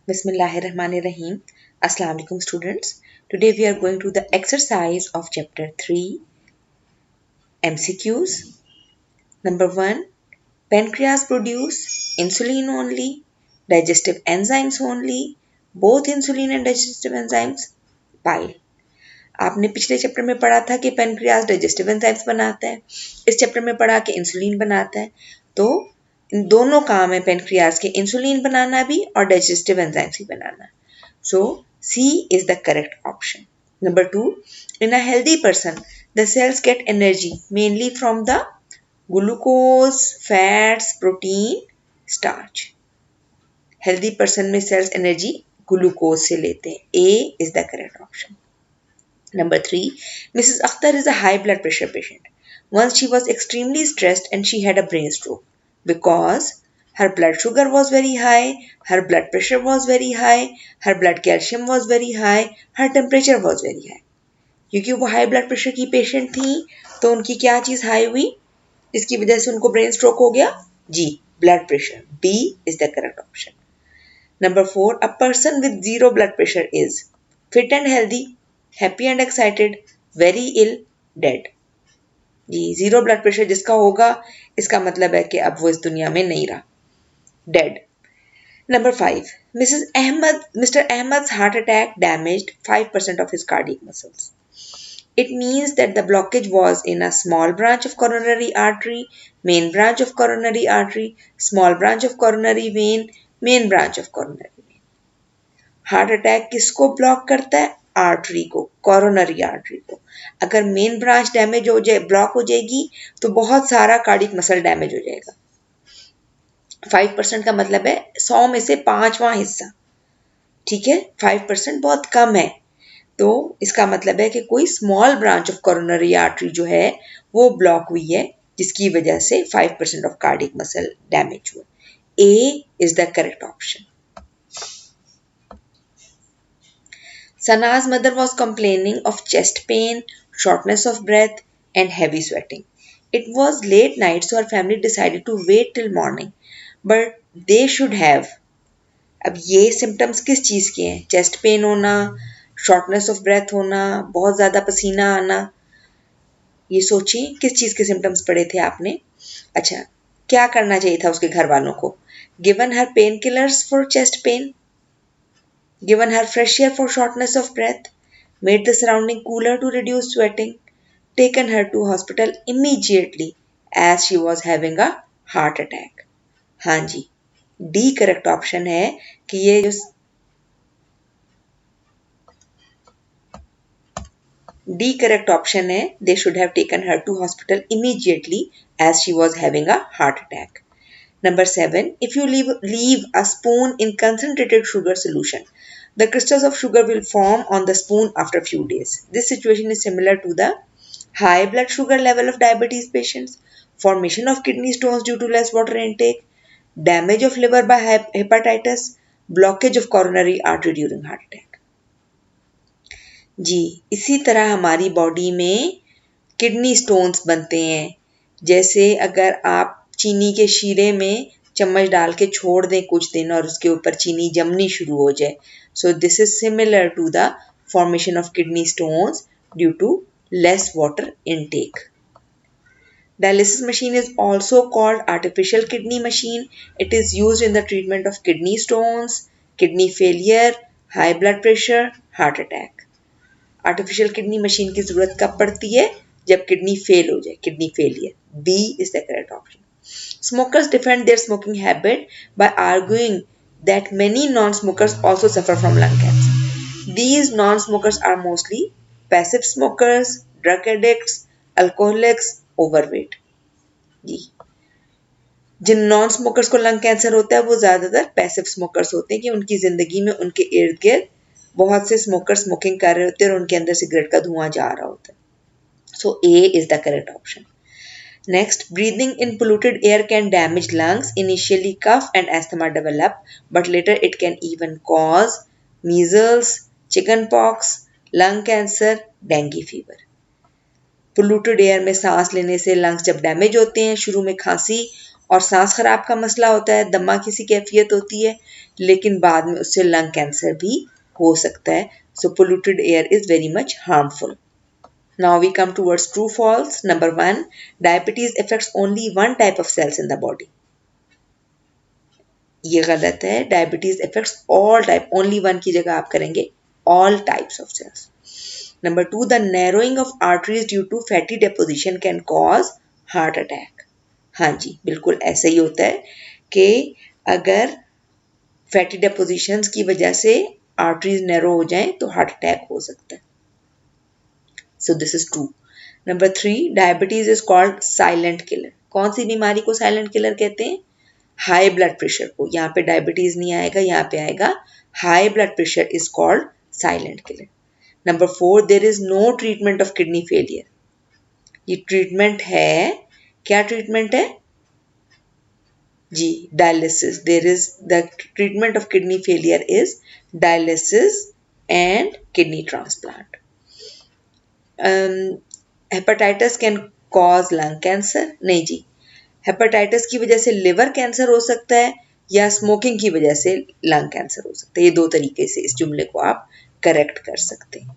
Bismillahirrahmanirrahim. Assalamu alaikum students. Today we are going to the exercise of chapter 3 MCQs. Number 1. Pancreas produce insulin only, digestive enzymes only, both insulin and digestive enzymes, bile. आपने पिछले chapter में पढ़ा था कि pancreas digestive enzymes बनाता है, इस chapter में पढ़ा कि इंसुलिन बनाता है। तो इन दोनों काम है पेनक्रियास के, इंसुलिन बनाना भी और डाइजेस्टिव एंजाइम्स भी बनाना। So C is the correct option. Number 2, in a healthy person the cells get energy mainly from the glucose, fats, protein, starch. Healthy person में सेल्स एनर्जी ग्लूकोज से लेते हैं। A is the correct option. Number 3, Mrs. Akhtar is a high blood pressure patient. Once she was extremely stressed and she had a brain stroke because her blood sugar was very high, her blood pressure was very high, her blood calcium was very high, her temperature was very high. क्योंकि वो high blood pressure की patient थी तो उनकी क्या चीज high हुई जिसकी वजह से उनको ब्रेन स्ट्रोक हो गया? जी, blood pressure. B is the correct option. Number 4, a person with zero blood pressure is fit and healthy, happy and excited, very ill, dead. Ji, zero blood pressure जिसका होगा इसका मतलब है कि अब वो इस दुनिया में नहीं रहा, dead. Number 5, Mr. Ahmed's heart attack damaged 5% of his cardiac muscles. It means that the blockage was in a small branch of coronary artery, main branch of coronary artery, small branch of coronary vein, main branch of coronary vein. Heart attack किसको block करता है? Artery को, coronary artery को। अगर main branch damage हो जाए, block हो जाएगी तो बहुत सारा कार्डियक मसल डैमेज हो जाएगा। 5% का मतलब है 100 में से 5वां हिस्सा। ठीक है, 5% बहुत कम है। तो इसका मतलब है कि कोई small branch of coronary artery जो है वो ब्लॉक हुई है जिसकी वजह से 5% ऑफ कार्डियक मसल डैमेज हुआ। A is the correct option. Sana's mother was complaining of chest pain, shortness of breath, and heavy sweating. It was late night, so her family decided to wait till morning. But they should have. अब ये symptoms किस चीज़ के हैं? Chest pain होना, shortness of breath होना, बहुत ज़्यादा पसीना आना। ये सोचिए किस चीज़ के सिम्टम्स पढ़े थे आपने? अच्छा, क्या करना चाहिए था उसके घर वालों को? Given her pain killers for chest pain, given her fresh air for shortness of breath, made the surrounding cooler to reduce sweating, taken her to hospital immediately as she was having a heart attack. हाँ जी, D correct option है कि ये जो D correct option है, they should have taken her to hospital immediately as she was having a heart attack. Number 7, if you leave a spoon in concentrated sugar solution, the crystals of sugar will form on the spoon after a few days. This situation is similar to the high blood sugar level of diabetes patients, formation of kidney stones due to less water intake, damage of liver by hepatitis, blockage of coronary artery during heart attack. जी, इसी तरह हमारी body में kidney stones बनते हैं। जैसे अगर आप चीनी के शीरे में चम्मच डाल के छोड़ दें कुछ दिन और उसके ऊपर चीनी जमनी शुरू हो जाए, so this is similar to the formation of kidney stones due to less water intake. Dialysis machine is also called artificial kidney machine. It is used in the treatment of kidney stones, kidney failure, high blood pressure, heart attack. Artificial kidney machine की जरूरत कब पड़ती है? जब kidney fail हो जाए, kidney failure. B is the correct option. Smokers defend their smoking habit by arguing that many non-smokers also suffer from lung cancer. These non-smokers are mostly passive smokers, drug addicts, alcoholics, overweight. Ji, Jin non smokers को lung cancer होता है वो ज्यादातर passive smokers होते हैं कि उनकी जिंदगी में उनके इर्द गिर्द बहुत से स्मोकर स्मोकिंग कर रहे होते हैं और उनके अंदर सिगरेट का धुआं जा रहा होता है। So A is the correct option. Next, breathing in polluted air can damage lungs. Initially cough and asthma develop but later it can even cause measles, chicken pox, lung cancer, dengue fever. Polluted air में सांस लेने से lungs जब damage होते हैं, शुरू में खांसी और सांस खराब का मसला होता है, दमा किसी कैफियत होती है, लेकिन बाद में उससे लंग कैंसर भी हो सकता है. So polluted air is very much harmful. Now we come towards true false. Number 1, diabetes affects only one type of cells in the body. ये गलत है. Diabetes affects all type. Only one की जगह आप करेंगे all types of cells. Number 2, the narrowing of arteries due to fatty deposition can cause heart attack. हाँ जी, बिल्कुल ऐसा ही होता है कि अगर फैटी डेपोजिशंस की वजह से आर्टरीज नैरो हो जाएं तो हार्ट अटैक हो सकता है. So this is true. Number 3, diabetes is called silent killer. कौन सी बीमारी को साइलेंट किलर कहते हैं? हाई ब्लड प्रेशर को. यहाँ पे डायबिटीज नहीं आएगा, यहाँ पे आएगा high blood pressure is called silent killer. Number 4, there is no treatment of kidney failure. ये ट्रीटमेंट है, क्या ट्रीटमेंट है जी? Dialysis. There is the treatment of kidney failure is dialysis and kidney transplant. Hepatitis can cause lung cancer. नहीं जी, hepatitis की वजह से लिवर कैंसर हो सकता है या स्मोकिंग की वजह से लंग कैंसर हो सकता है. ये दो तरीके से इस जुमले को आप करेक्ट कर सकते हैं.